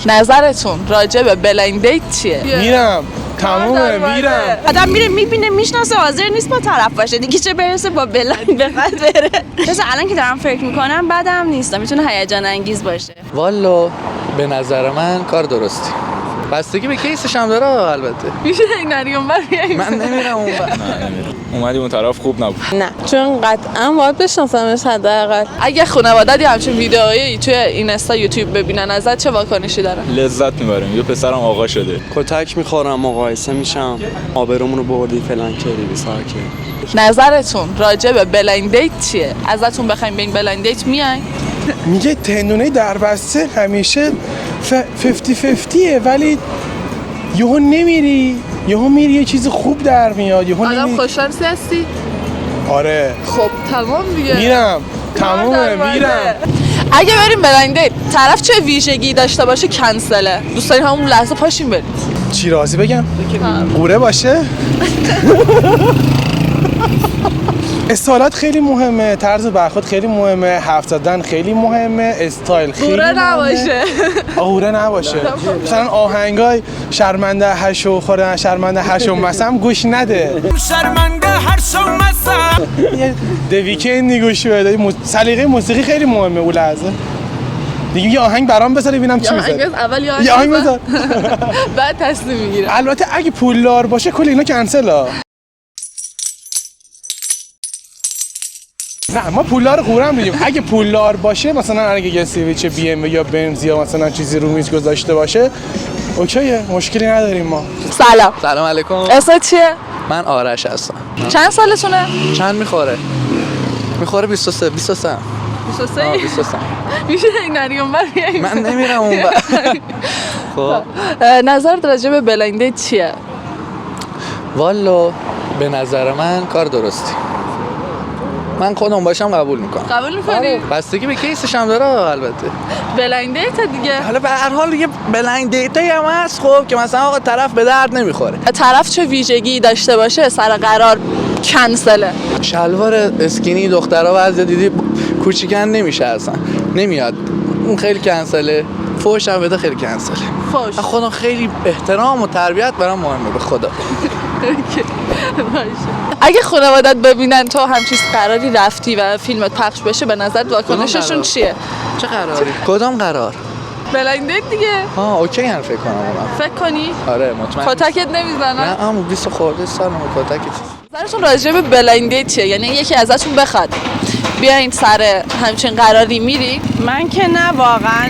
نظرتون راجع به بلایند دیت چیه؟ میرم تمومه میرم. آدم میره میبینه میشناسه حاضر نیست با طرف باشه دیگه، چه برسه با بلایند بخواد بره. مثلا الان که دارم فکر میکنم بدم نیست، میتونه هیجان انگیز باشه. والا به نظر من کار درستی. بستگی به کیسش هم داره البته. میشه این نریون بر من نمیرم اون بر. اومدی اون طرف خوب نبود. نه، چون قطعا باید بشناسمش حداقل. اگه خانواده‌ت یه همچین ویدئویی توی اینستا یوتیوب ببینن ازت چه واکنشی دارن؟ لذت میبریم. یه پسرم آقا شده. کتک میخورم، مقایسه میشم، آبرومون رو بردی فلان کردی بیسار کردی. نظرتون راجع به بلایند دیت چیه؟ ازتون بخوایم به این بلایند دیت میاین؟ میگه تندونه دربسته همیشه 50-50 ولی یهو نمیری، یهو میری یه چیز خوب در میاد، یهو آدم نمیری. خوششانسی هستی؟ آره خب تمام دیگه. میرم تمومه میرم. اگه بریم بلایند دیت طرف چه ویژگی داشته باشه کنسله، دوست دارین همون لحظه پاشیم بریم؟ چی راضی بگم؟ قوره باشه؟ استایلات خیلی مهمه، طرز برخورد خیلی مهمه، حرف زدن خیلی مهمه، استایل خیلی قوره مهمه. نباشه. قوره نباشه. مثلا آهنگای شرمنده هشو خوردن، شرمنده هشو مسم گوش نده. شرمنده هشو مسم. یه د ویکندی گوش بده. سلیقه موسیقی خیلی مهمه اون لحظه. دیگه یه آهنگ برام بذار ببینم چی میذاره. اول یه آهنگ بذار. بعد تصمیم میگیره. البته اگه پولدار باشه کل اینا کنسلا. نه ما پولدار قوره هم میدیم. اگه پولدار باشه مثلا اگه یه سیویچ بی ام یا بنز یا مثلا چیزی رو میز گذاشته باشه اوکیه، مشکلی نداریم ما. سلام. سلام علیکم. اسمت چیه؟ من آرش هستم. چند سالتونه؟ چند میخوره؟ میخوره 23. 23. 23. میشه این نریون بر من نمیرم اون بر. خب نظرت راجع به بلایند دیت چیه؟ والا به نظر من کار درستی. من خودم باشم قبول میکنم. قبول میکنی؟ بستگی به کیسش هم داره البته. بلایند دیت دیگه. حالا به هر حال یه بلایند دیتی هم هست خب که مثلا آقا طرف به درد نمیخوره. طرف چه ویژگی داشته باشه سر قرار کنسله. شلوار اسکینی دخترها بعضی دیدی کوچیکن نمیشه اصلا. نمیاد. اون خیلی کنسله. فوش هم بده خیلی کنسله. فوش. خودم خیلی احترام و تربیت برام مهمه به خدا. اگه خانوادت ببینن تو همچین قراری رفتی و فیلمت پخش بشه به نظر واکنششون چیه؟ چه قراری؟ کدام قرار؟ بلایند دیت دیگه. اوکی هم فکر کنم اونم. فکر کنی؟ آره مطمئن. کتکت نمیزنن؟ نه اما 20 خورده سالمه کتک چیز. نظرتون راجع به بلایند دیت چیه؟ یعنی یکی ازتون بخواد بیاین سر همچین قراری میری؟ من که نه واقعا.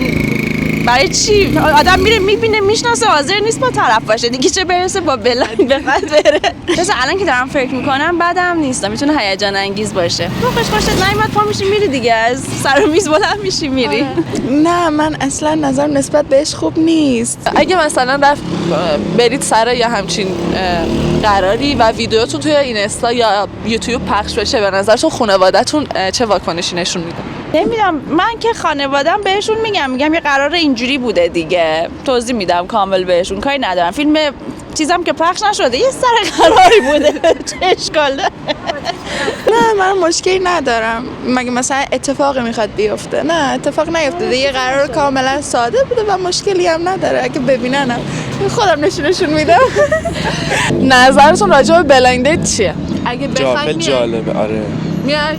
برای چی؟ آدم میره میبینه میشناسه حاضر نیست با طرف باشه دیگه، چه برسه با بلایند بخواد بره. مثلا الان که دارم فکر میکنم بدم نیست، میتونه هیجان انگیز باشه. تو خوشت نیومد پا میشی میری دیگه، از سر و میز بلند میشی میری. نه، من اصلا نظرم نسبت بهش خوب نیست. اگه مثلا برید سر یا همچین قراری و ویدیوتون توی اینستا یا یوتیوب پخش بشه به نظرتون خانواده‌تون چه واکنشی نشون میده؟ نمیدونم، من که خانوادم بهشون میگم یه قرار اینجوری بوده دیگه، توضیح میدم کامل بهشون، کاری ندارم. فیلم چیزم که پخش نشده یه سر قراری بوده. چه اشکال داره؟ نه، من مشکلی ندارم. مگه مثلا اتفاقی میخواد بیفته؟ نه، اتفاق نیفتاده. یه قرار کاملا ساده بوده و مشکلی هم نداره. اگه ببیننم خودم نشونشون میدم. نظرتون راجع به بلایند دیت چیه؟ اگه بخواید جالبه. آره میای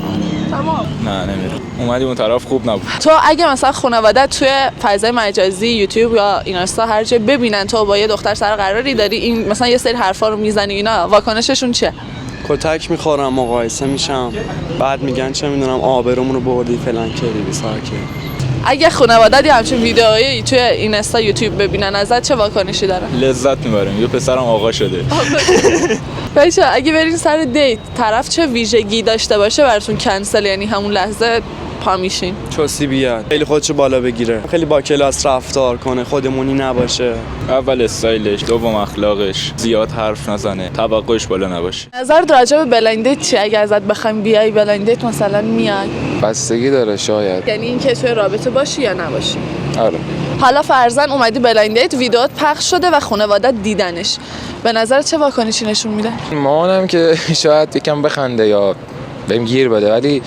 تمام. نه نمیرم. اومدی اون طرف خوب نبود. تو اگه مثلا خانواده‌ت توی فضای مجازی یوتیوب یا اینستا هر جا ببینن تو با یه دختر سر قراری داری این مثلا یه سری حرفا رو میزنی اینا، واکنششون چیه؟ کتک میخورم، مقایسه میشم، بعد میگن چه میدونم آبرومون رو بردی فلان کردی بیسار کردی. اگه خانواده‌ت همچین ویدئویی توی اینستا یوتیوب ببینن ازت چه واکنشی دارن؟ لذت میبریم. یه پسرم آقا شده. بچه اگه برین سر دیت طرف چه ویژگی داشته باشه براتون کنسل، یعنی همون لحظه پا میشین؟ چوسی بیاد، خیلی خودشو بالا بگیره، خیلی با کلاس رفتار کنه، خودمونی نباشه. اول استایلش، دوم اخلاقش، زیاد حرف نزنه، توقعش بالا نباشه. نظر راجع به بلایند دیت چیه؟ اگه ازت بخوایم بیای بلایند دیت مثلا میای؟ بستگی داره شاید. یعنی اینکه توی رابطه باشی یا نباشی. آره. حالا فرضاً اومدی بلایند دیت، ویدیوت پخش شده و خانواده‌ت دیدنش، به نظر چه واکنشی نشون میده؟ مامانم که شاید یکم بخنده یا بهم گیر بده، ولی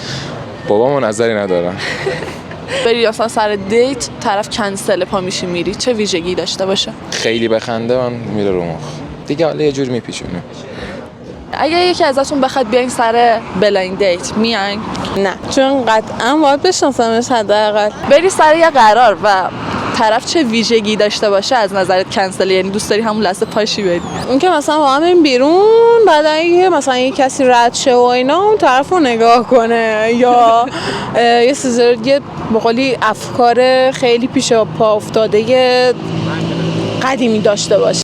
بابامو نظری ندارم. بری اصلا سر دیت طرف کنسل پا میشی میری، چه ویژگی داشته باشه؟ خیلی بخنده من میره رو مخ دیگه، حالا یه جور میپیچونه. اگه یکی ازتون بخواد بیاین سر بلایند دیت میاین؟ نه، چون قطعا باید بشناسمش حداقل. بری سر یه قرار و طرف چه ویژگی داشته باشه از نظرت کنسل؟ یعنی دوست داری همون لحظه پاشی بری؟ اون که مثلا با هم بریم بیرون، بعد اگه مثلا یه کسی رد شه و اینا اون طرف رو نگاه کنه، یا یه سیزر به قولی افکار خیلی پیش پا افتاده قدیمی داشته باشه.